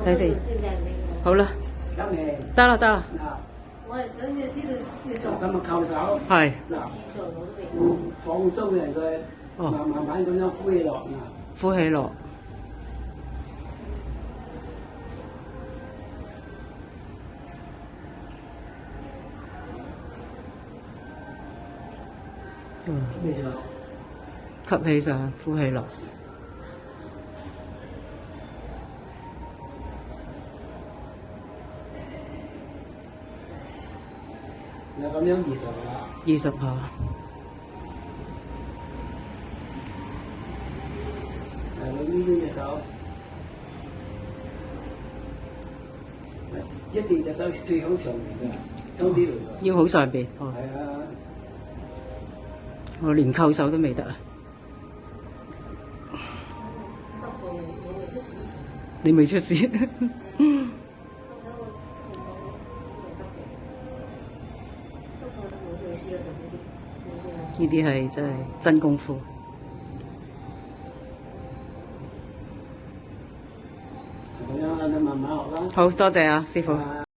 睇先。好啦，得未？得啦得啦。嗱，我係想要知道要做咁啊扣手。係。嗱，做我都未知。放鬆人佢，慢慢咁樣呼氣落嗱。呼氣落。咩就？吸氣上，呼氣落。嗱，咁樣20下。20下。嗱，你呢隻手，一定隻手最好上面嘅，高啲嚟㗎。要好上邊。哦。係啊。我連扣手都未得啊！你未出事？呢啲係真係真功夫。咁樣你慢慢學啦。好多謝啊，師傅。